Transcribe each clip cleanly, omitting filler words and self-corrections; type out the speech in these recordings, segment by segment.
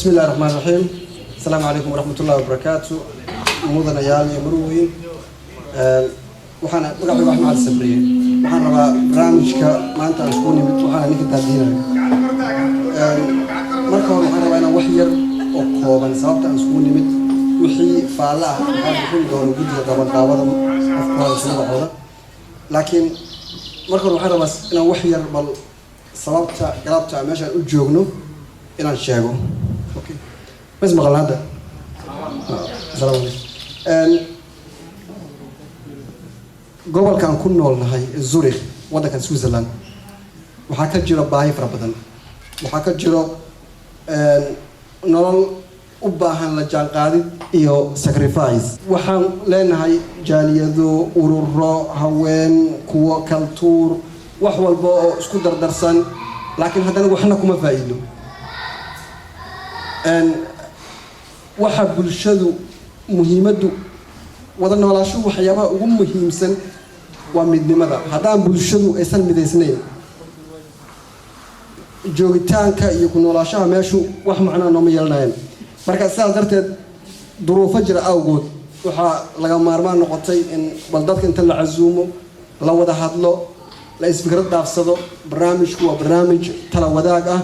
بسم الله الرحمن الرحيم. السلام عليكم ورحمة الله وبركاته. مدن يالي مروين. وحنا مقابل واحد مع السبرية. وحنا برامج ما أنت أشكوني وحنا نيجي تدينا. مركب وحنا وأنا وحير وقوبا سببت أشكوني مت وحي فعله وحنا كل دون جديد طبعا قاعدهم أفكار سنة هذا. لكن مركب وحنا بس أنا وحير بل سببت قلبت ماشي الجوجنو إلى الشاغو. أوكي. بس مغلى هذا. السلام عليكم. قبل كان كنا هاي زوريخ وده كان سويسرلاند. وحكت جرا باهي فربدن. وحكت جرا نرال أباهن لجان قادي إيو sacrifice. وحن لين هاي جاليدو أورورا هوين كوا كالتور وحول بو سكودر درسان لكن هذا وحنا كم فايدو. وحب الشذو مهمته وضعنا ولا شو حيابا مهم سن ومد ماذا هذا بالشذو إنسان مدرسين جوتان كيكون ولا شيء ماشوا وح معنا نوم يلناين مركز سال درت ظروف فجر أوجود وح لقى مارمان نقطتين إن بلدك أنت اللي عزومه لو ده هذلو لا يسفكرت دافصدو برامج هو برامج تلا وداعه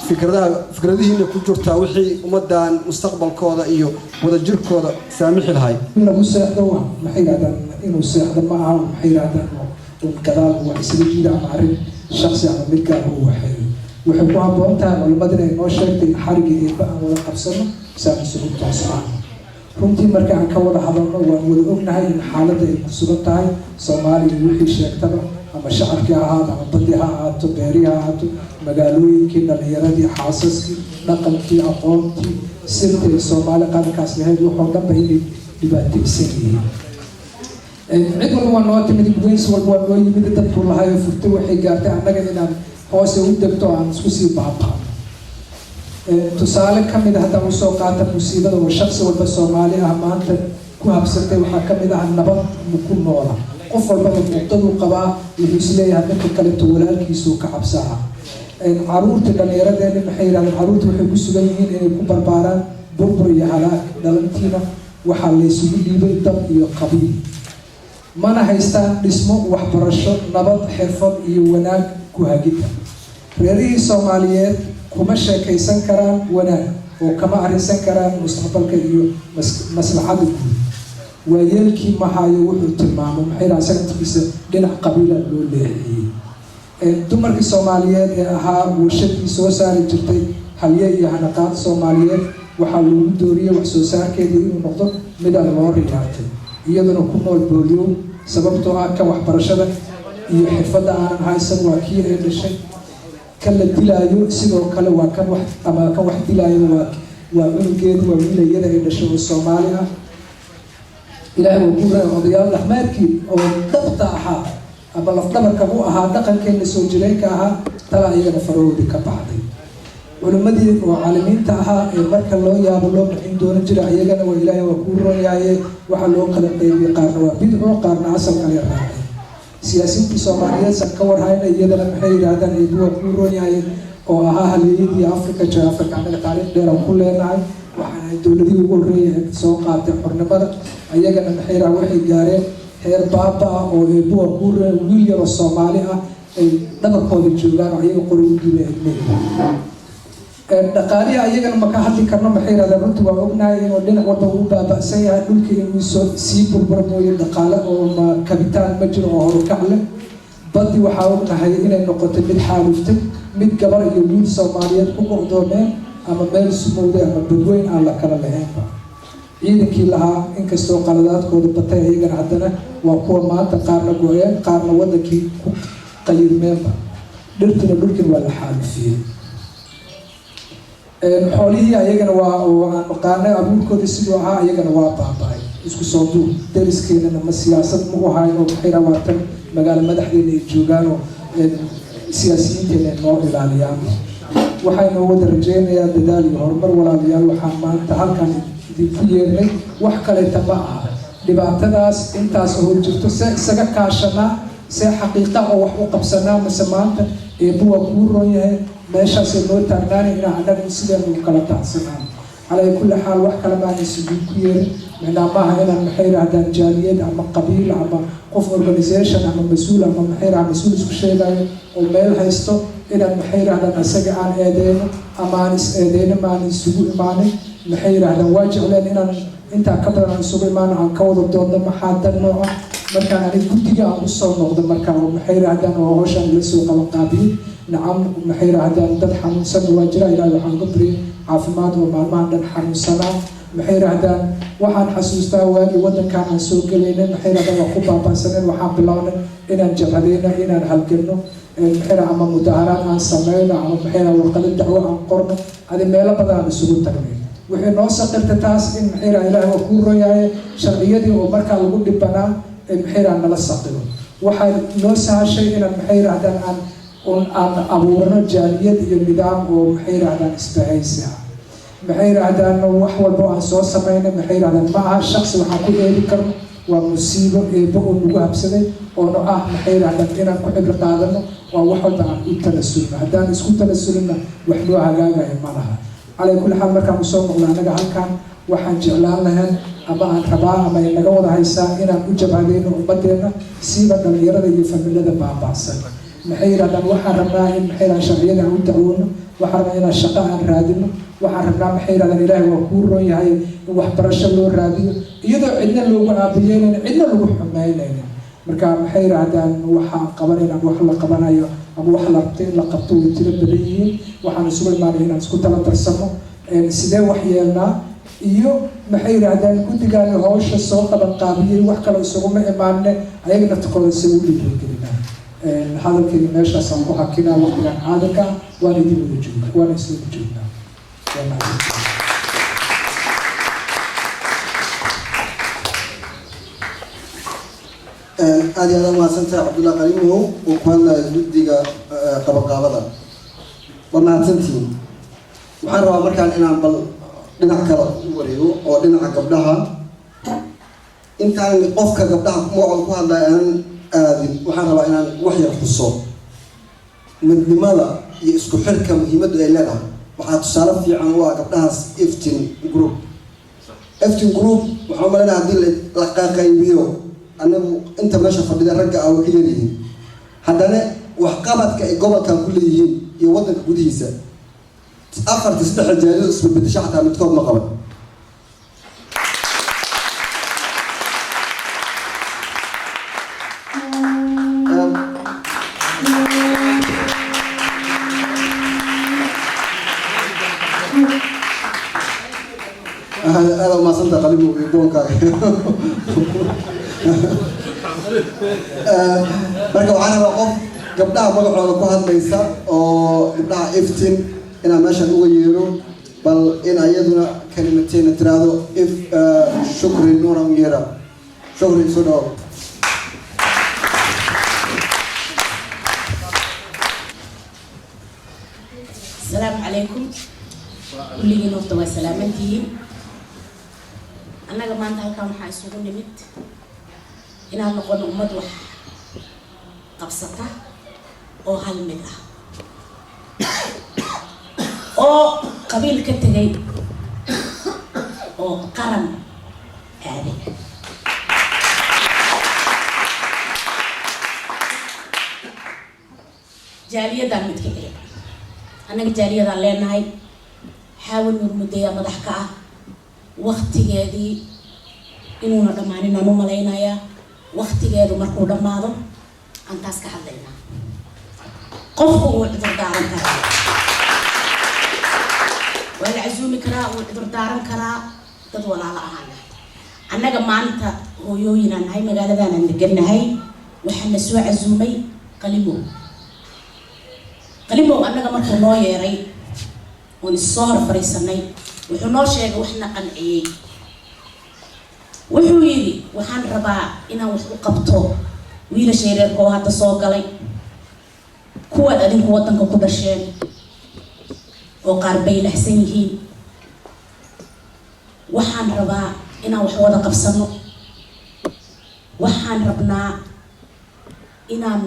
فكرته إنه كل جرتا وحي ومدان مستقبل كودا إيو وده جر كودا سامح الهاي. إنه مساعدة محيرة إنه مساعدة معه محيرة وكذا هو إسرائيل معرض شخصي على ملكه هو حي وحبوها بونتها ولا بدنا إنه شيء حرق يبقى ولا قبصنا سامح سلوك تصنع. runtii marka aan ka wada hadalno waan wada ognahay in xaaladda ay ku sugan tahay Soomaaliya wixii sheegtaba ama shacabkii ahaado ama badii ha ahaato beerihi ha ahaato magaalooyinkii dhalinyaradii xaasaskii dhaqankii aqoontii sirta ee Soomaali qarankaas lahayd wuxuu dhanba inay dhibaataysan yihiin cid walba waa noo timid gudays walba waa noo yimid dadku lahayo furtay waxay gaartay annaga inaan hoose u degto aan isku sii baabaa tusaale kamid ah hadda uu soo qaata musiibada oo shakhsi walba Soomaali ah maanta ku habsatay waxa kamid ah nabad ku nool qof walba wadadu qabaa wuxuu isleeyahay dadka kale walaalkiisu ka cabsaa caruurta dhalinyarada maxay yiraahdeen caruurta waxay ku sugan yihiin inay ku barbaaraan burbur iyo halaag dhalantiina waxa la isugu dhiibay dab iyo qabiil mana haystaan dhismo waxbarasho nabad xirfad iyo wanaag ku hagida reerihii Soomaaliyeed kuma sheekaysan karaan wanaag oo kama arinsan karaan mustaqbalka iyo maslaxada guud waayelkii maxaayo wuxuu tilmaamay maxay raasantiisa dhinac qabiila loo leeyahay dumarkii Soomaaliyeed ee ahaa warshadii soo saari jirtay halye iyo hanaqaad Soomaaliyeed waxa lagu dooriyay wax soo saarkeedii inuu noqdo mid aan loo riyaatay iyaduna ku nool booliyo sababtoo ah ka waxbarashada iyo xirfadda aan haysan waa kii ay dhashay kala dilaayo sidoo kale waa kan wax ama kan wax dilaayo waa unugeed waa wiilayada ay dhashay oo Soomaali ah ilaahay uu ku raacay odayaal dhaqameedkii oo dabta ahaa ama lafdhabarka u ahaa dhaqankeena soo jireenka ahaa tala ayaga faroodi ka baxday culimadii oo caalimiinta ahaa ee marka loo yaabo loo bixin doona jiray ayagana waa ilaahay waa ku rooyay waxa loo kala qeybiyay qaarna waa bidco qaarna asal kale raacay siyaasiyiinta Soomaaliyeed san ka warhayna iyadana maxay yiraahdaan ay duwa ku rooyay oo ahaa halyeeyadii Afrika Afrika anaga taariikh dheer oo ku leenahay waxaan dawladii ugu horeeyay soo qaatay xornimada ayagana maxay waxay gaareen heer baaba oo ay duwa ku wiil yar oo Soomaali ah ay dhabarkooda joogaan ayaga qoray u diiday dhaqaalihi ayagana ma ka hadli karno maxay yiraahdaan runtii waa ognahay inuu dhinac walba u baaba'san yahay dhulka inuu sii burburmooyo dhaqaale oo ma kabitaan ma jiro oo horkac leh badi waxaa ognahay inay noqoto mid xaaluftay mid gabar iyo wiil Soomaaliyeed ku go'doomeen ama meel sumowday ama badweyn aan la kala lahaynba ciidankii lahaa inkastoo qaladaadkooda batay ayagana haddana waa kuwa maanta qaarna gooyeen qaarna wadankii ku qayirmeenba dhirtina dhulkii waa la xaalufiyey xoolihii ayagana waa oo aan maqaanay abuurkooda sidoo ahaa ayagana waa baaba'ay isku soo duub deriskeena ma siyaasad ma u hayn oo waxay rawaatan magaalo madaxdeena ay joogaan oo siyaasiyiinteena noo ilaaliyaan waxaynu wada rajeynayaa dadaal iyo horumar walaalayaal waxaan maanta halkan idinku yeernay wax kale taba ah dhibaatadaas intaas oo jirto isaga kaashana see xaqiiqa oo wax u qabsanaa mise maanta ee buwa ku roon yahay meeshaasay noo taagnaani inaan annaga sideenu kala taacsanaan calaa kulli xaal wax kale maan isugu ku yeerin macnaa maaha inaan maxay yidhahdaan jaaliyad ama qabiil ama qof organisation ama mas-uul ama maxay yidhahdaan mas-uul isku sheegayo oo meel haysto inaan maxay yidhahdaan isaga aan eedeyno ama aan is eedeyno maan isugu imaanin maxay yidhahdaan waa jecleen inaan intaa ka badan aan isugu imaano aan ka wada doodno maxaa dan nooca markaan anig guddiga aan usoo noqdo markaa oo maxay yidhahdaan oo hawshaan la soo qaban qaabiyey nacam maxay yidhahdaan dad xanuunsan waa jira ilaahay waxaan ka bariyay caafimaad oo maalmahan dhan xanuunsanaa maxay yidhahdaan waxaan xasuustaa waagii waddankaan aan soo gelaynay maxay yidhahdaan waa ku baaba'saneen waxaan bilownay inaan jabhadeyno inaan halgelno maxay ama mudaaharaad aan sameyno ama maxay warqado dacwo aan qorno adi meelo badan aan isugu tagnay wixii noo saqirta taas in maxay ilaahay waa kuu royaaye sharciyadii oo markaa lagu dhibanaa maxay nala saqiro waxay noo sahashay inaan maxay yidhahdaan aan abuurno jaaliyad iyo nidaam oo maxay yidhahdaan isbahaysi ah maxay yidhahdaan wax walba aan soo sameynay maxay yidhahdaan ma aha shaqsi waxaan ku eedi karno waa musiibo eebo oo nagu habsaday oono ah maxay yidhahdaan inaan ku cibri qaadano waa wax walba aan u talasulno haddaan isku talasulina wax noo hagaagaya ma laha calaa kulli xaal markaan usoo noqdo annaga halkan waxaan jeclaan lahayn ama aan rabaa ama ay naga wada haysaa inaan u jabhadeyno ummadeenna siiba dhalinyarada iyo familada baaba'san maxay yidhahdaan waxaan rabnaa in maxay yidhahdaan sharciyada aan u dacwoono waxaan rabnaa inaan shaqo aan raadino waxaan rabnaa maxay yidhahdaan ilaahay waa kuu roon yahay in waxbarasho loo raadiyo iyadoo cidna loogu aabiyeynaynin cidna lagu xumeynaynin marka maxay yidhahdaan waxaan qabanayna ama wax la qabanayo ama wax la rabto in la qabto way tiro badan yihiin waxaan isugu imaanay inaan isku tala darsano sidee wax yeelnaa iyo maxay yidhahdaan guddigaani hawsha soo qaban qaabiyey wax kale isuguma imaanne ayaga naftikooda si u dhiirigelinaa hadalkeeni meeshaasaan ku hakinaa waqtigan caadalka waana idin wada joognaa waana iswada joognaa aad iyo aad umahadsantahay cabdullahi qalimow oo ku hadlaya guddiga qabaqaabada waa mahadsantihiin waxaan rabaa markaan inaan bal dhinac kale u wareego oo dhinaca gabdhaha intaan qofka gabdhaha magacooda ku hadlaya aanan aadin waxaan rabaa inaan wax yar xuso midnimada iyo isku xirka muhiimaddu ay leedahay waxaa tusaale fiican u ah gabdhahaas iftin group waxaa umaleynaya haddii la qaqaybiyo anagu inta meesha fadhida ragga ah way ka yaryihiin haddana waxqabadka ay gobolkan ku leeyihiin iyo waddanka gudihiisa 4-3 jaaliyado isbedbedesho xataa midkood ma qaban هذا ما صدق قلبه بيبونك marka waxaan rabaa qof gabdhaha magacooda ku hadlaysa oo gabdhaha iftin inaan meeshan uga yeero bal in ayaduna kalimateena tiraahdo if shukri nuuran yeera shukri soo dhawo السلام عليكم كلنا نفط وسلامتي أنا كمان هالكام حاسوق نمت إنها نقول أمد وح قبصتها أو هالمدة أو قبيل كتجي أو قرن هذه جالية دامت كده أنا جالية دالين هاي حاول نرمديها مضحكة وقت جدي إنه ندماني نمو ملاينا يا وقت جدي مركو دمادو أنت أسكح لنا قفوا وعذر دارن كرا والعزوم كرا وعذر دارن كرا تدول على أهلنا أنا جمعنت هو يوينا هاي مقالة ذا نندقلنا هاي وحنا سوى عزومي قلبو أنا جمرت نوية ري ونصهر فريسناي وحنا شيء وحنا قنعي وحويري وحن ربع إنا وقبطو ويلا شيء ركوا هذا صوغلي كوا أدين كوا تنك كودشين وقاربي لحسنه وحن ربع إنا وحوض قبسنو وحن ربنا إنا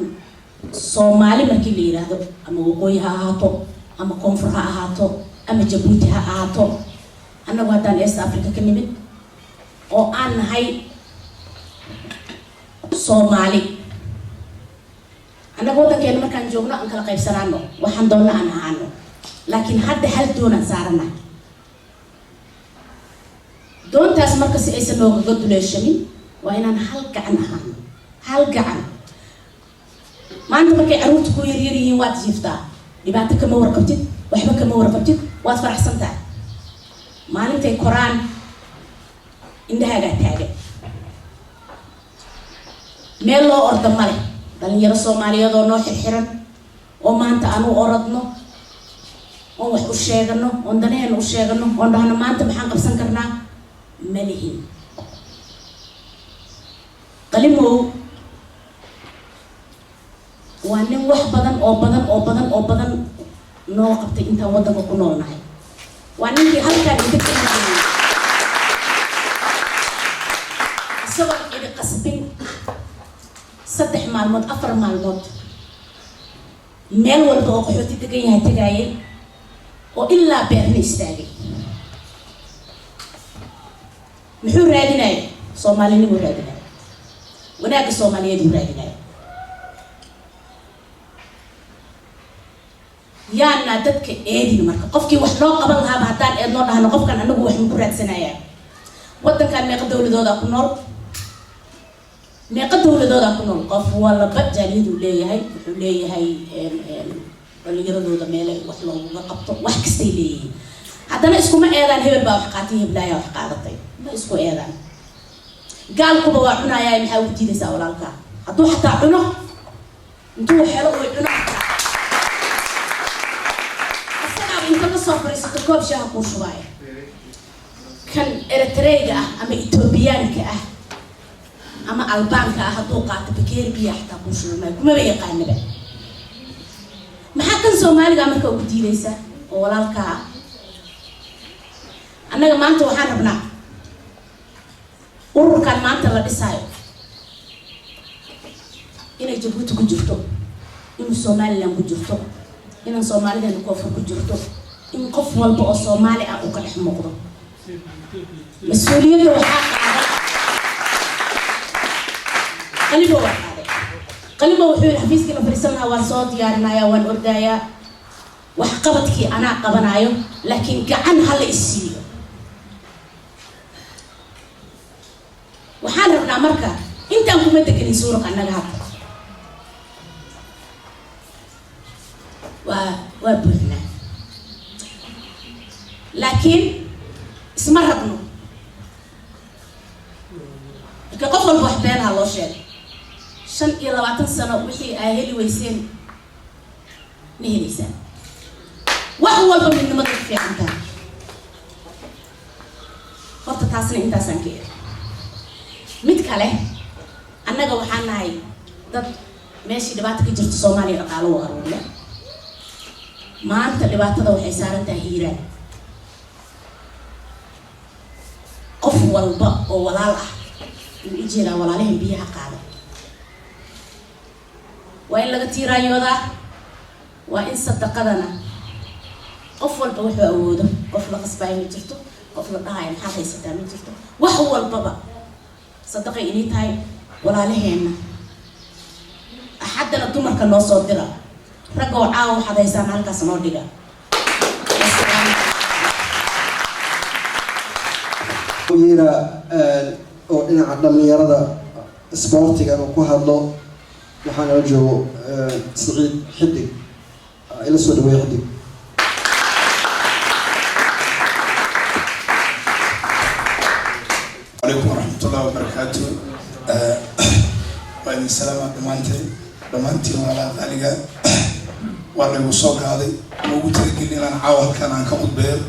Soomaali markii la yiraahdo ama waqooyi ha ahaato ama koonfur ha ahaato ama Jabuuti ha ahaato annagu haddaan East Africa ka nimid oo aan nahay Soomaali annagu waddankeena markaan joogno aan kala qaybsanaano waxaan doonna aan ahaano laakiin hadda hal doonaan saaranahay doontaas marka si aysan noogaga duleeshamin waa inaan hal gacan ahaano hal gacan maanta markay caruurta ku yaryar yihiin waad jiiftaa dhibaato kama warqabtid waxba kama warqabtid waad faraxsan tahay maalintay koraan indhahaagaa taagan meel loo orda male dhalinyaro Soomaaliyeed oo noo xirxiran oo maanta aan u orodno oo wax u sheegano oo daneen u sheegano oo dhahno maanta maxaan qabsan karnaa malihin qalimow waa nin wax badan oo badan noo qabtay intaan waddanka ku noolnahay waa ninkii halkaan inta ka yimid isagoo idi qasbin 3 maalmood 4 maalmood meel walba oo qaxooti degan yahay tagayay oo ilaa beerna istaagay muxuu raadinay Soomaalinimu raadinay wanaagga Soomaaliyeed uu raadinay yaana dadka eedin marka qofkii wax loo qaban lahaa haddaan eedno dhahno qofkan anagu wax ku raadsanaya waddankan meeqa dawladooda ku nool qof walba jaaliyadu leeyahay wuxuu leeyahay dhalinyarada meel wax looga qabto wax kastay leeyihiin haddana iskuma eedaan hebel baa wax qaatay heblaaya wax qaadatay ma isku eedaan gaalkuba waa cunayaa maxaa u diidaysaa walaalka hadduu xataa cuno intuu xelo uu cuno asagaa inta ka soo fariisato koob shaaha kuu shubaya kan Eritreega ah ama Etoobiyaanka ah ama Albaanka ah hadduu qaato bakeeri biyo xataa kuu shubaya kumaba yaqaanaba maxaa kan Soomaaliga marka ugu diidaysaa oo walaalka ah annaga maanta waxaan rabnaa ururkan maanta la dhisaayo inay Jabuuti ku jirto in Somaliland ku jirto in Soomaaliland koonfur ku jirto in qof walba oo Soomaali ah uu ka dhex muuqdo mas'uuliyadda waxaa qaaday qalimo wuxuu xafiiska la fariisan lahaa waan soo diyaarinayaa waan ordayaa wax qabadkii anaa qabanayo laakiin gacan hal isiiyo waxaan rabnaa marka intaan kuma deganin suurka annaga hadda waa buuxnaa laakiin isma rabno marka qof walba wax beenaha loo sheegay 25 sano wixii ay heli weyseen ma helaysaan wax walba midnimada ku fiican tahay horta taasna intaasaan ka eeg mid kale annaga waxaan nahay dad meeshii dhibaato ka jirto Soomaaliya dhaqaale u aruuriya maanta dhibaatada waxay saaran tahay Hiiraan qof walba oo walaal ah uu ijeedaa walaalahan biyaha qaada waa in laga tiiraayoodaa waa in sadaqadana qof walba wuxuu awoodo qof la qasbay ma jirto qof la dhahay maxaa haysataa ma jirto wax walbaba صدقي إني تاي ولا لهنا أحد الدمر كان نوصل دلا رجعوا عاو حدا يسمع لك سنور دلا هنا إن عندنا يرى سبورتي كانوا كهذا وحنا رجو سعيد حدي إلى سودوي حدي عليكم ورحمة الله وبركاته. وإن السلام دمانتي وعلى ذلك وأنا وصلت هذه وقلت لك إن أنا عاول كان عن كم بير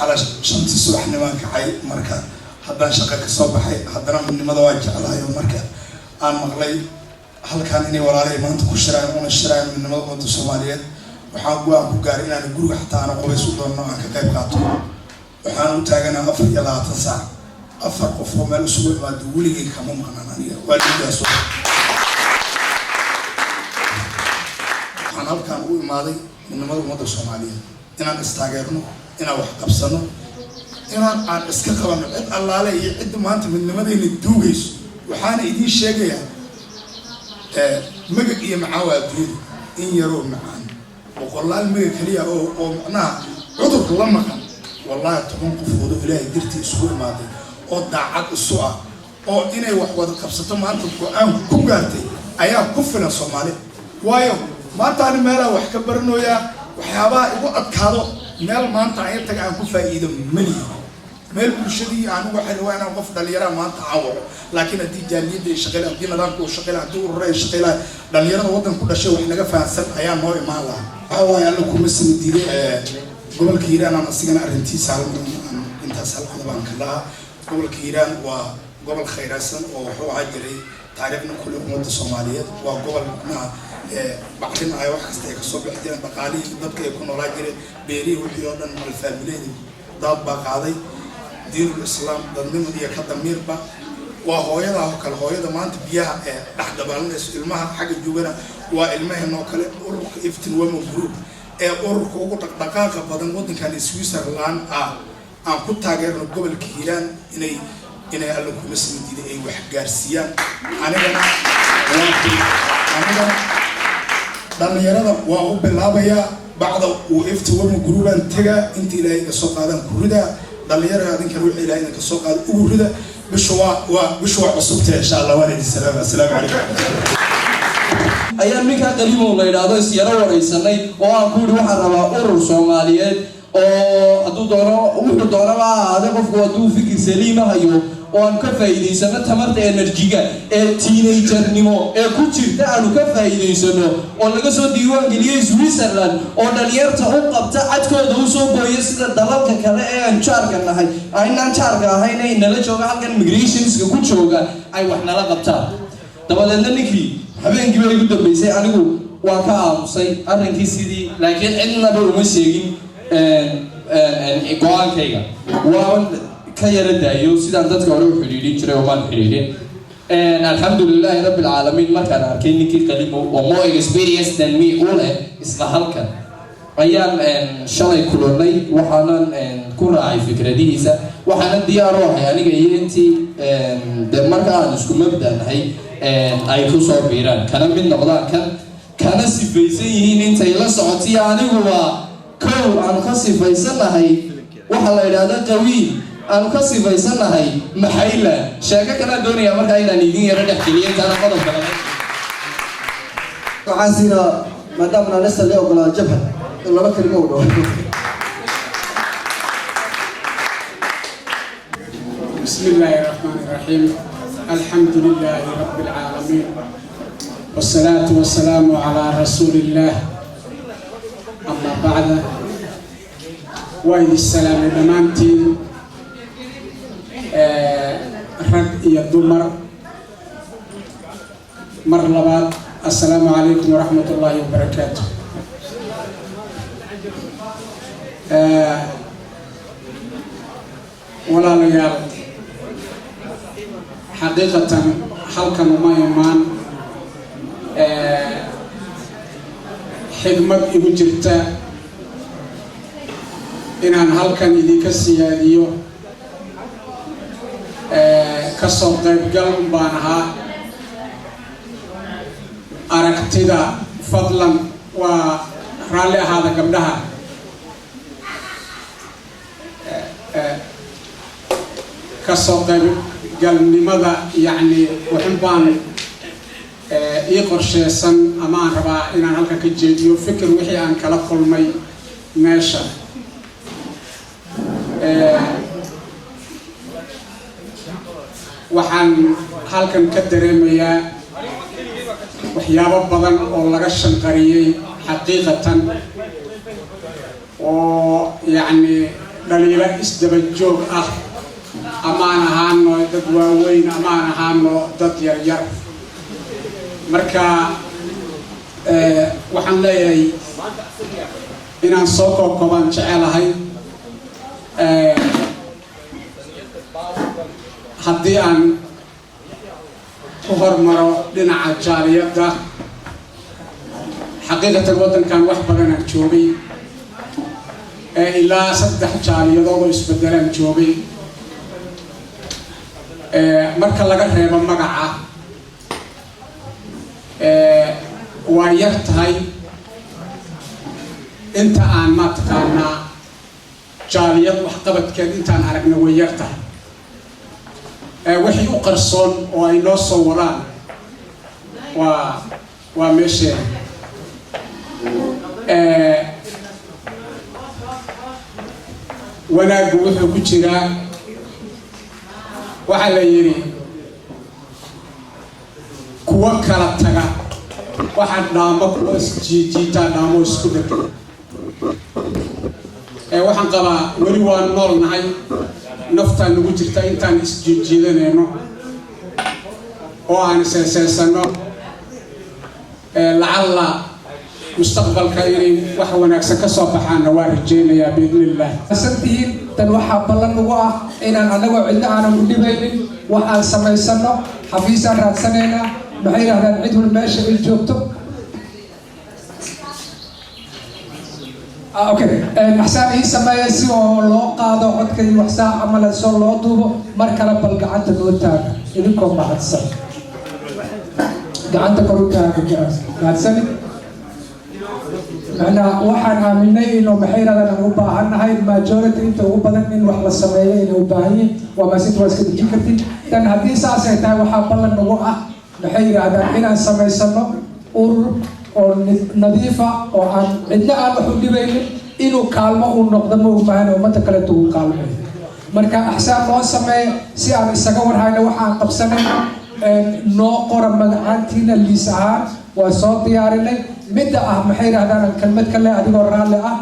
حلا شمس الصبح نمان كحي مركا حدا شقك الصبح حدا من ماذا واجه على يوم مركا أنا مغلي هل كان إني ولا لي ما أنت كشراء من الشراء من ماذا أنت الصوماليات وحاول أقول قارئ أنا أقول حتى أنا قوي سودان ما كتاب قاتو وحنا تاجنا أفر يلا تنسى أفر قفوا ما لسوء ما دولي كم مغنانية والدي أسوء أنا halkaan u imaaday midnimada ummadda Soomaaliyeed inaan istaageerno inaan wax qabsano inaan aan iska qabano cid allaale iyo cid maanta midnimadayna duugayso waxaana idiin sheegayaa magag iyo macaawa adduunyada in yaroo macaan boqolaal magag kaliya oo macnaha cudur la maqan wallahi toban qofoodo ilaahay dirtii isugu imaaday oo daacad isu ah oo inay wax wada qabsato maanta go'aan ku gaartay ayaa ku filan Soomaali waayo maanta aan meelaha wax ka baranayaa waxyaabaha igu adkaado meel maanta ay tagaan aan ku faa'iido maliyo meel bulshadii aan waxay rabaan qof dhalinyaro maanta caawo laakiin hadii jaaliyada shaqada hadii nidaamku shaqada hadii uu raay shaqada dhalinyarada wadan ku dhashay wax naga fahansan ayaa noo imaan lahaa waxa way alla kuma soo diiday gobolka Hiiraan aan asigana arintiisa intaas halqada baan ka lahaa gobolka Hiiraan waa gobol khayraadsan oo wuxuu ahaa jiray taariikhna kulli ummadda Soomaaliyeed waa gobolna bacrin ay wax kasta ka soo bixi jireen dhaqaalihii dadka ay ku noolaa jireen beerihii wixii oo dhan malfaamileedii dad baa qaaday diinul islaam dadnimadii ka damiirba waa hooyada oo kale hooyada maanta biyaha dhax dabaalanayso ilmaha xagga joogana waa ilmaheena oo kale ururka iftiin wama group ururka ugu dhaqdhaqaaqa badan wadankan Switzerland aan ku taageerno gobolka Hiiraan inay alla kuma soo diiday ay wax gaarsiiyaan anigana dhalinyarada waa u bilaabayaa bacda uu iftiin wama group taga inta ilaahay ka soo qaadan kurida dhalinyarada adinka ruuxa ilaahay ka soo qaado ugu rida bishwa cusubta insha Allah wa alayhi salaam assalamu alaykum ayaa ninka qalimo la yiraahdo siyaro wareysanay oo aan ku yiri waxaan rabaa urur Soomaaliyeed oo haduu doono wuxuu doonaba aad qofku haduu fikir saliim hayo oo aan ka faa'iideysano tamarta enerjiga ee teenagernimo ee ku jirta aan ka faa'iideysano oo laga soo diiwaan geliyay Switzerland oo dhalinyarta u qabta cadkooda u soo gooyay sida dalalka kale ee aan jaarka nahay aynaan jaarka ahayn ay nala jooga halkan migrationska ku jooga ay wax nala qabtaan dabadeedna ninkii habeenkii bay ugu dambeysay anigu waa ka aamusay arrinkii sidii laakiin cidnaba uma sheegin go'aankayga waa ka yara daayo sidaan dadka hore u xiriirin jiray oo maan xiriirin alxamdulillahi rabbil caalamiin markaan arkay ninkii qalimo oo more experience than me u leh isla halkan ayaan shalay kulannay waxaanan ku raacay fikradihiisa waxaanan diyaar u ahay aniga iyo intii marka aan isku mabdanahay ay ku soo biiraan kana mid noqdaan kana sifaysan yihiin intay la socotiyo anigu waa kow aan ka sifaysanahay waxa la yidhaahdaa qawiil aan ka sifaysanahay maxayla sheeko kala doonaya marka inaan idin yara dhex geliyo taana qodob kale waxaan siina maadaama aan isla ogolaa jabhad laba kalimo oo بسم الله الرحمن الرحيم الحمد لله رب العالمين والصلاة والسلام على رسول الله أما بعد وإذ السلام دمانتين رد يدمر مرلبات السلام عليكم ورحمة الله وبركاته ولا ليال حقيقة حلقا وما يمان حكمة إبجرتا إن أن حلقا إذي كسياديو كسو قيب قلب بانها أركتدا فضلا ورالي هذا قبلها كسو قيب قلنمada يعني وحنبان يقرشيسن أمان ربا إن أنا هلك كجيديو فكر وحي أن كلا قلمي ماشا وحن هلك كدريميا وحيابا بدن oo laga shanqariyay xaqiiqatan oo yani dhaliilo isdaba joog ah amaan ahaano dad waaweyn amaan ahaano dad yar yar marka waxaan leeyahay inaan soo koobkoobaan jecelahay haddii aan ku hormaro dhinaca jaaliyadda xaqiiqatan waddankan wax badan aan joogay ilaa 3 jaaliyadood oo isbedelaan joogay marka laga reebo magaca waa yar tahay inta aan ma taqaanaa jaaliyad waxqabadkeed intaan aragna way yar tahay wixii u qarsoon oo ay noo soo wadaan waa meesheeda wanaaggu wuxuu ku jiraa waxaa la yidhi kuwa kala taga waxaa dhaamo kuwa isjiijiitaa dhaamo isku dheg waxaan qabaa weli waa nool nahay naftaan nagu jirta intaan isjiijiidanayno oo aan seeseysano lacalla mustaqbalka inay wax wanaagsan ka soo baxaanna waa rajaynayaa biidnillah asantihiin tan waxaa ballan ugu ah inaan anagoo cidna aanan u dhibaynin waxaan samaysano xafiisaan raadsanaynaa maxay yidhahdaan cid wal meesha ay joogto okay axsaan ii sameeya si oo loo qaado codka iyo waxsaa camala soo loo duubo mar kale bal gacanta loo taaga idinkoo mahadsan gacanta kor u taaga mahadsanid macnaa waxaan aaminay inuu maxay yidhahdaan aan u baahannahay majority inta ugu badan in wax la sameeyo inay u baahan yihiin waa maasinta waa iska dejin kartid tan haddii saasay tahay waxaa ballan nagu ah maxay yidhahdaan inaan samaysano urur oo nadiifa oo aan cidna aan wax u dhibaynin inuu kaalmo uu noqdo ma ogmahan ummadda kaleeto uu kaalmayo marka axsaan loo sameeyo si aan isaga warhayno waxaan qabsanay noo qora magacaantiina liis ahaan waa soo diyaarinay midda ah maxay yidhahdaan kelmad kale adigoo raalli ah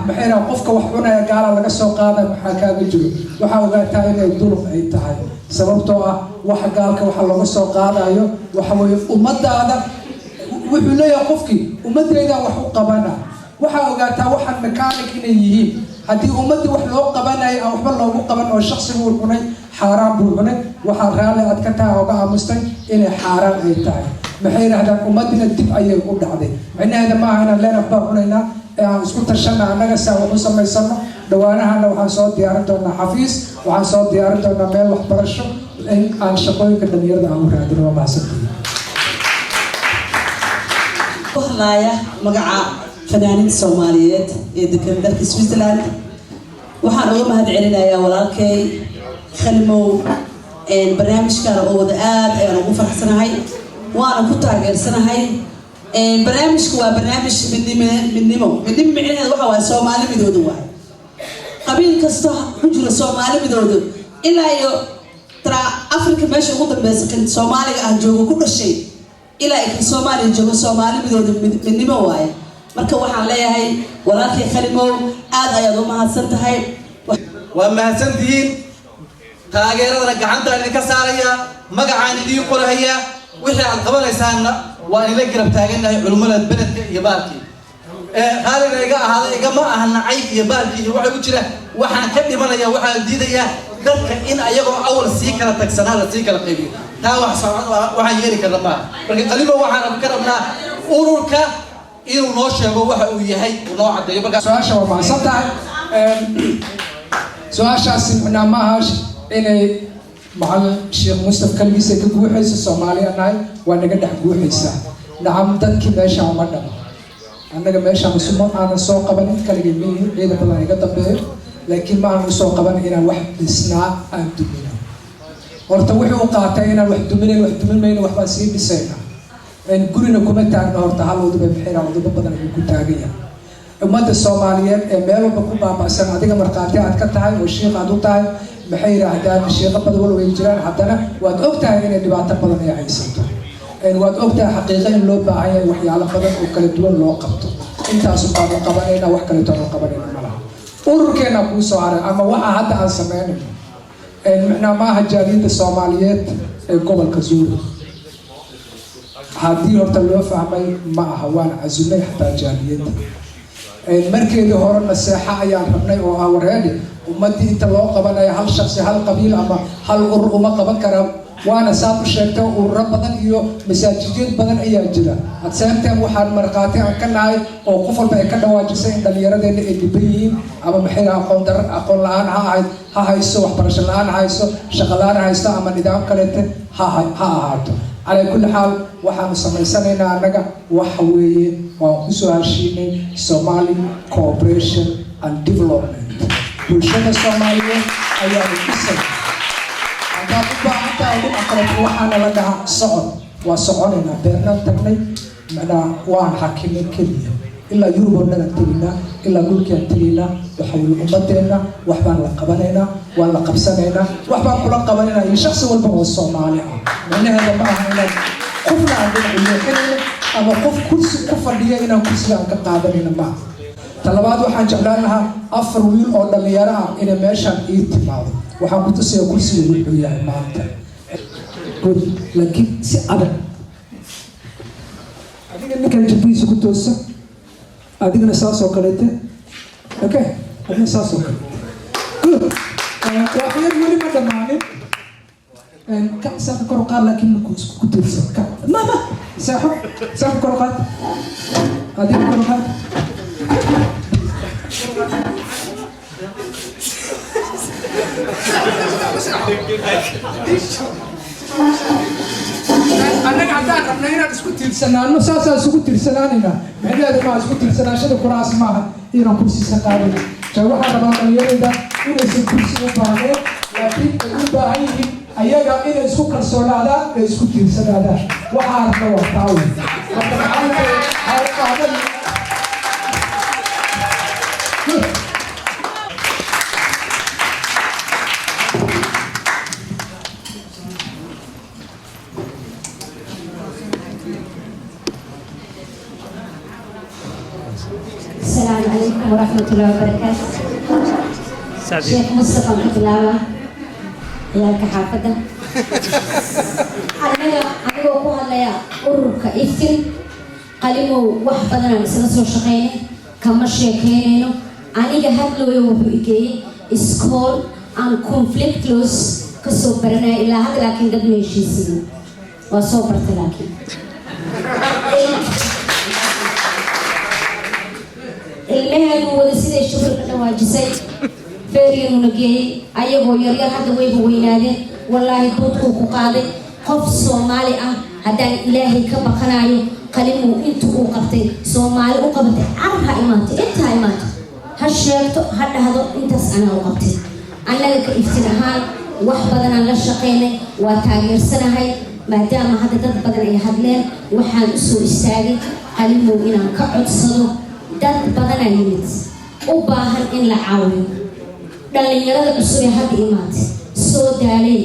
maxay yidhahdaan qofka wax cunaya gaala laga soo qaada maxaa kaaga jiro waxaa ogaataa inay dulum ay tahay sababtoo ah waxa gaalka waxa looga soo qaadayo waxa weeye ummadaada wuxuu leeyahay qofkii ummadayda wax u qabana waxaa ogaataa waxaan mechanic inay yihiin haddii ummadii wax loo qabanayo aan waxba loogu qaban oo shaksigu uu cunay xaaraan buu cunay waxaa raalli aad ka tahay ooga aamustay inay xaaraan ay tahay maxay yidhahdaan ummadina dib ayay u dhacday micnaheeda maaha inaan leen waxbaa cunaynaa ee aan isku tashana annaga si aan wax u samaysano dhawaanahana waxaan soo diyaarin doonaa xafiis waxaan soo diyaarin doonaa meel waxbarasho in aan shaqooyinka dhalinyarada aan u raadino waa mahadsantihiin وحلايا مقع فنانين الصوماليات دكان دارك سويسرلاند waxaan uga mahadcelinayaa walaalkay Khalimow barnaamij kale oo wada aad ayaan ugu faraxsanahay waana ku taageersanahay barnaamijku waa barnaamij midnimo micnaheedu waxa waa Soomaali midoodu waay qabiil kasta ku jira Soomaali midoodu ilaa iyo tara Afrika meesha ugu dambaysa kan Soomaaliga ah joogo ku dhashay ilaa ay Soomaaliya joogo Soomaali midoodu midnimo waay marka waxaan leeyahay walaalkay Khalimow aad ayaad u mahadsan tahay waa mahadsantihiin taageeradana gacanta idinka saaraya magacaan idin qorahaya wixii aad qabanaysaanna waa ila garab taaganahay culimada beledka iyo baalkii qaaliga iga ahaada igama aha nacay iyo baalkii iyo waxa u jira waxaan ka dhimanaya waxaan diidaya dadka in ayagoo awal sii kala tagsanaa la sii kala qaybiyo taa waxaan yeeli karna maaha marka qalimo waxaan ka rabnaa ururka inuu noo sheego waxa uu yahay uu noo cadeeyo marka su-aasha waa mahadsan tahay su-aashaasi macnaa ma aha inay macallin sheekh Mustaf kalgiisa ka guuxaysa Soomaaliya nahay waa naga dhex guuxaysa nacam dadkii meesha uma dhamo annaga meesha musumo aan soo qaban kaliya miyi ciidan badan iga dambeeyo laakiin ma aan soo qaban inaan wax dhisnaa aan dumino horta wuxuu qaatay inaan wax duminayno waxba sii dhisayna gurina kuma taagna horta hal wadaba bixira wadaba badan ay ku taagayaan ummadda Soomaaliyeed ee meel walba ku baaba'san adiga marqaati aad ka tahay oo sheekh aad u tahay maxay yiraahdaan sheekh badan wal way jiraan haddana waad ogtahay inay dhibaato badan ay haysato waad ogtahay xaqiiqo in loo baahan yahay waxyaalo badan oo kala duwan loo qabto intaas oo aan qabanayna wax kale oo qabanayna malaha ururkeena ku soo haray ama waxa hadda aan sameynayno macnaa maaha jaaliyadda Soomaaliyeed ee gobolka Zuulu haddii horta loo fahmay ma aha waan cazumay xataa jaaliyadda markeedii hore naseexa ayaan rabnay oo aan wareedi ummadii inta loo qabanayo hal shakhsi hal qabiil ama hal urur uma qaban kara waana saad u sheegtay ururo badan iyo masaajidyo badan ayaa jira hadseerteen waxaan markhaati aan ka nahay oo qof walba ay ka dhawaajisay in dhallinyaradeena ay dhiban yihiin ama maxay aqoon la-aan ha hayso waxbarasho la-aan ha hayso shaqo la-aan haysto ama nidaam kaleete ha ahaato calaa kulli xaal waxaanu samaysanaynaa annaga waxa weeye waan kusoo heshiinay Somali Cooperation and Development bulshada Soomaaliyeed ayaanu dhisay haddaad u baahantahay ugu aqrabto waxaana la dhahaa socod waa soconaynaa beernaan tagnay macnaa waan xakinay keliya ilaa Yurub oo dhan aan tegaynaa ilaa dhulkaan tegaynaa waxa weye ummadeenna wax baan la qabanaynaa waan la qabsanaynaa wax baan kula qabanaynaa iyo shaksi walba oo Soomaali ah macnaheeda ma aha inaan qofna aan dhinacu leexinayno ama qof kursi ku fadhiya inaan kursiga aan ka qaadanayno ma talabaad waxaan jeclaan lahaa 4 wiil oo dhalinyaro ah inay meeshaan ii timaado waxaan ku tusaya kursiga wuxuu yahay maanta laakiin si adag adiga ninkan jabbiisa ku toosa adigana saas oo kaleete okay adigana saas oo kaleete good waxyar weli ma dhammaanin ka saaka kor qaad laakiin ku tiirsan ka mama saaka kor qaad adiga kor qaad annaga haddaan rabnay inaan isku tiirsanaano saasaan isugu tiirsanaanayna macnaheeda maa isku tiirsanaashada kuraas maaha inaan kursiisa qaadayna waxaan rabaa dhalinyarada inaysan kursi u baahneen laakiin ay u baahan yihiin ayaga inay isku kalsoonaadaan ay isku tiirsanaadaan waxaa rabna waa taawe marka maxaa السلام عليكم ورحمة الله وبركاته. شيخ مصطفى الكتلاوة عيالك حافظة. أنا أقول لها أورك إفتن قالوا واحد بدنا نسلسل شقينه كم شيكينه أنا جهاد له يوبيكي إسكول عن conflictless كسوبرنا إلى هذا لكن قد ما يشيسين وصوبرت لكن. المهن ودسيد الشغل كنواجسي فيرين ونجي أيوة يريا هذا ويبو وينادي والله بوتو كقاضي قف سومالي هذا إلهي كبقنايو كلمو إنتو وقبتي سومالي وقبتي عرها إيمانتي إنت إيمانتي هالشيرتو هذا إنتس أنا وقبتي أنا لك إفتناهان وحبدنا للشقينة وتاجر سنة هاي ما دام هذا بدنا يهدلين وحان أسوء الساقي كلمو إنا كعد صدو dad badan ay yimid u baahan in la caawiyo dhalinyarada cusub ee hadda imaatay soo daalay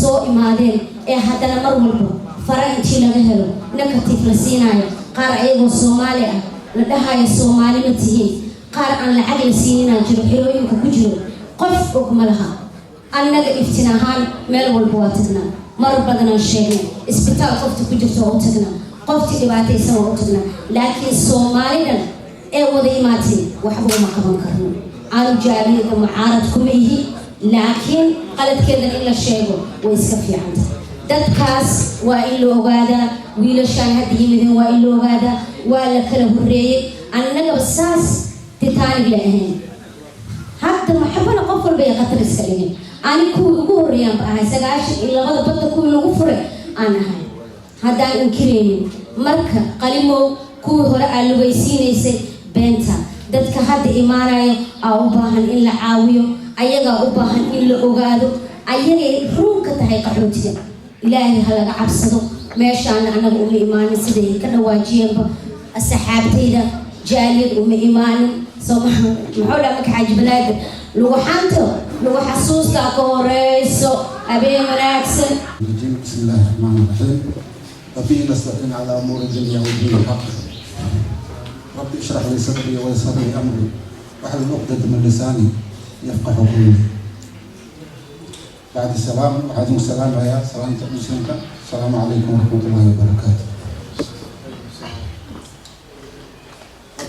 soo imaadeen ee haddana mar walba fara intii laga helo negative la siinayo qaar ayagoo Soomaali ah la dhahayo Soomaali ma tihiin qaar aan lacag la siinaa jiro xirooyinka ku jiro qof og ma laha annaga iftinahaan meel walba waa tagnaa mar badan aan sheegnay isbitaal qofta ku jirto oo tagnaa qofti dhibaataysan oo tagnaa laakiin Soomaalidan ee wada imaatay waxba uma qaban karno aan jaaliyada mucaarad kuma yihi laakiin qaladkeedan in la sheego way iska fiicanta dadkaas waa in la ogaadaa wiilashaan hadda yimideen waa in la ogaadaa waa la kala horreeyey annagaba saas titaanig la ahayn hadda maxabana qof walba ay khatar iska dhigin ani kuwii ugu horreeyaan ba ahay 92 badda kuwii lagu furay aan ahay haddaan inkiraynin marka qalimow kuwii hore aa lugaysiinaysay beenta dadka hadda imaanayo aa u baahan in la caawiyo ayagaa u baahan in la ogaado ayagay ruunka tahay qaxootiga ilaahay ha laga cabsado meeshaana annaga uma imaanin siday ka dhawaajiyeenba asxaabtayda jaaliyad uma imaanin maxuu dhaa marka xaaji banaada lagu xanto lagu xasuusta ka horeyso habeen wanaagsan بسم الله الرحمن الرحيم وفيه نستعين على امور الدنيا والدين الحق رب اشرح لي صدري ويسر لي امري واحلل عقدة من لساني يفقه قولي. بعد السلام وعليكم السلام يا سلامة المسلمين السلام عليكم ورحمة الله وبركاته.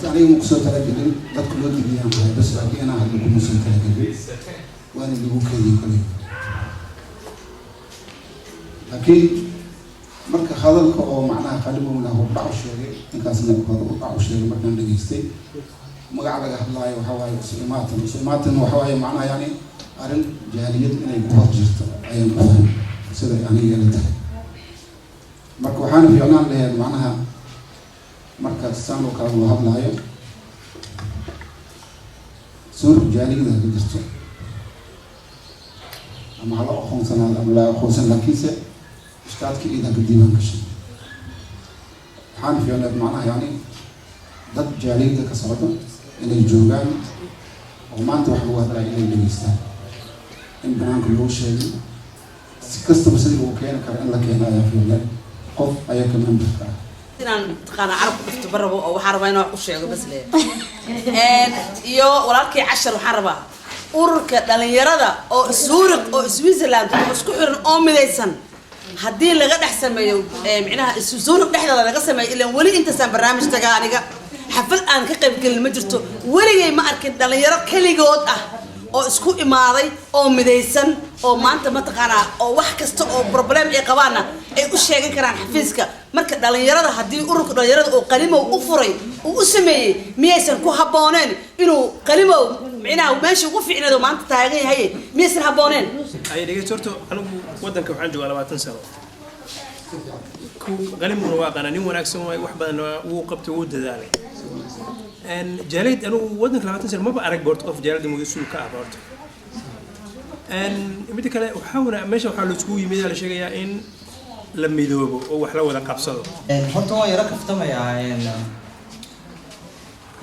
أنا مقصود تلاقين تدخل ودي بيان بس أكيد أنا هديكم مقصود تلاقين وأنا اللي بوكي كلي. laakiin marka hadalka oo macnaha qalimowna hordhac u sheegay ninkaasna hordhac u sheegay markaan dhageystay magaca laga hadlaayo waxa waaye isu-imaatan waxa waaye macnaha yani arrin jaaliyad inay ku hor jirto ayaan u fahmay siday aniga ila tahay marka waxaana fiicnaan lahayd macnaha marka saan oo kale loo hadlaayo suurka jaaliyada ka jirto ama hala aqoonsanaado ama laa aqoonsan laakiinse ustaadka iidaa ka diiwaan gashay waxaana fiicneed macnaha yani dad jaaliyada ka socdo inay joogaan oo maanta wax lagu hadlaya inay dhageystaan in banaanka loo sheegay si kastaba sidii uu keeni kara in la keeno ayaa fiicneed qof ayaa ka memberka ah inaan taqaana carab ku dhifto barabo oo waxaan rabaa inaan wax u sheego bas lee iyo walaalkii cashar waxaan rabaa ururka dhalinyarada oo Zurich oo Switzerland oo isku xiran oo midaysan haddii laga dhex sameeyo micnaha Zurich dhexdeeda laga sameeyo ilaa weli intaasaan barnaamij tagaa aniga xafal aan ka qayb galin ma jirto weligay ma arkin dhalinyaro keligood ah oo isku imaaday oo midaysan oo maanta ma taqaanaa oo wax kasta oo problem ay qabaana ay u sheegan karaan xafiiska marka dhalinyarada haddii ururka dhalinyarada oo qalimow u furay uu u sameeyey miyaysan ku habbooneen inuu qalimow micnaha meesha ugu fiicneedo maanta taagan yahay miyaysan habbooneen ay dhegeysto anigu wadanka waxaan joogaa 20 sano qalimuna waa qananin wanaagsan way wax badan uu qabtay uu dadaalay jaalid anigu wadanka 20 sano ma arag boort qof jaalid mugiisu ka aborto mid kale waxaana meesha waxa la isku yimid la sheegayaa in la midoobo oo wax la wada qabsado horta waa yara kaftamayaa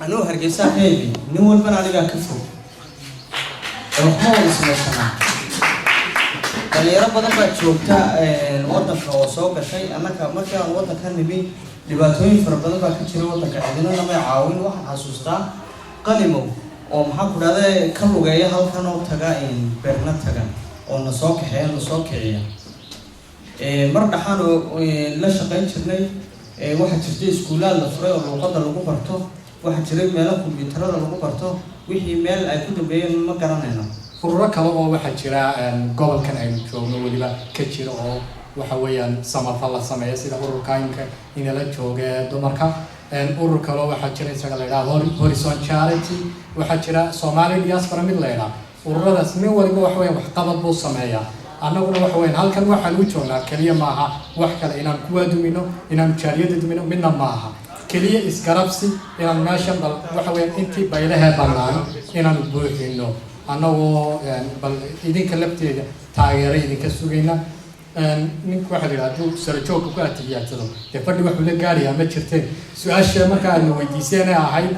anuu hargeysa heebi nin walbana adiga ka fog oo xoog isleesana dhalinyaro badan baa joogta wadanka oo soo gashay annaka markii aan wadanka nimi dhibaatooyin fara badan baa ka jira wadanka cidina nama caawin waxaan xasuustaa qalimow oo maxaa ku dhahday ka lugeeya halkan oo taga beerna tagan oo na soo kaxeeya na soo kiciya mar dhaxaan oo la shaqayn jirnay waxaa jirtay iskuulaad la furay oo luuqadda lagu barto waxaa jiray meelaha kombiyuutarada lagu barto wixii meel ay ku dambeeyeen ma garanayno ururo kale oo waxaa jira gobolkan aynu joogno weliba ka jira oo waxa weeyaan samafal la sameeya sida ururka imka inala jooga dumarka urur kale oo waxaa jira isaga la yidhaha Horizon Charity waxaa jira Somali Diaspora mid la yidhaha ururadaas nin waliba waxa weeyaan waxqabad buu sameeyaa annaguna waxa weeyaan halkan waxaan u joognaa kaliya maaha wax kale inaan kuwa dumino inaan jaaliyada dumino midna maaha kaliya isgarabsi inaan meesha bal waxa weeyaan intii baylaha bannaan inaan buuxino annagoo bal idinka lafteeda taageero idinka sugayna ninka waxa la yidhaha hadduu sara joogka ku atiyaadsado dee fadhi waxuu la gaarayaa ma jirteen su-aasha marka aadna weydiiseen ee ahayd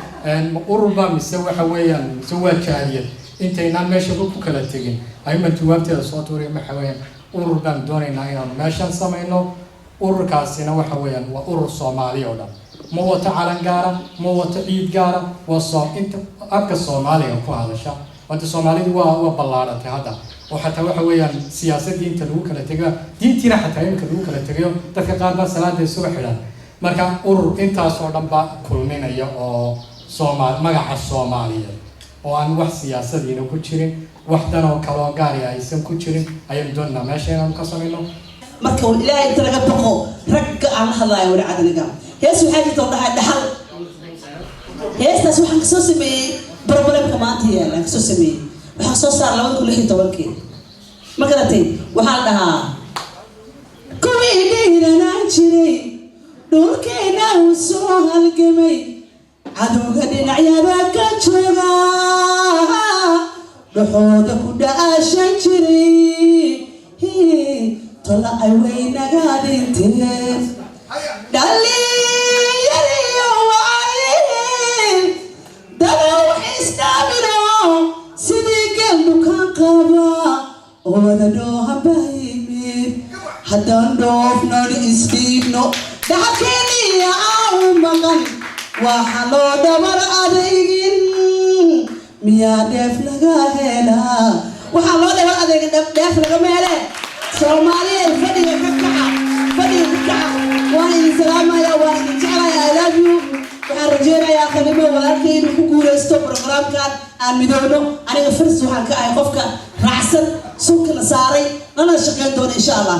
ma ururba mise waxa weeyaan mise waa jaaliyad intaynaan meesha ku kala tegin ayman jawaabteeda soo tuuriya waxa weeyaan urur baan doonaynaa inaan meeshan samayno ururkaasina waxa weeyaan waa urur Soomaali oo dhan ma wata calan gaara ma wata ciid gaara waa inta afka Soomaaliga ku hadasha wada Soomaalidu waa ballaaratay hadda oo xataa waxa weeyaan siyaasadii inta lagu kala tago diintiina xataa inta lagu kala tago dadka qaar baa salaada isugu xidhan marka urur intaas oo dhan baa kulminaya oo magaca Soomaaliyeed oo aan wax siyaasadiina ku jirin wax dan oo kale oo gaar ah aysan ku jirin ayaan doonaa meesha inaan ka sameeyno marka ilaahay inta laga baqo ragga aan hadlayo wada cadaniga hees waxay jirto dhaxal heestaas waxaan ka soo sameeyay problemka maanta yaala ka soo sameeyay waxaa soo saar 2016 ma garatay waxaan dhahaa kuwii dhiiranaan jiray dhulkeena uu soo halgamay cadowga dhinacyada ka jooga dhuxooda ku dhaashan jiray tola ay weynaga dhinteen dhalinyariyo waayeen dadow istaamino sidii geel dukaan qaba oo wada dhoohan baa yimid haddaan dhoofnan isdhiibno dhaxalkeeniya aan maqan waxa loo dhabar adeegin miyaa dheef laga helaa waxaa loo dhabar adeegin dheef lagama hele Soomaaliyeed fadhiga ka kaca waan idin salaamaya waan idin jeclahay I love you waxaan rajeynayaa qalimo walaalkay inuu ku guuleysto programkan aan midoobno aniga firs waxaan ka ahay qofka raacsan sunka la saaray lana shaqeyn doono insha Allah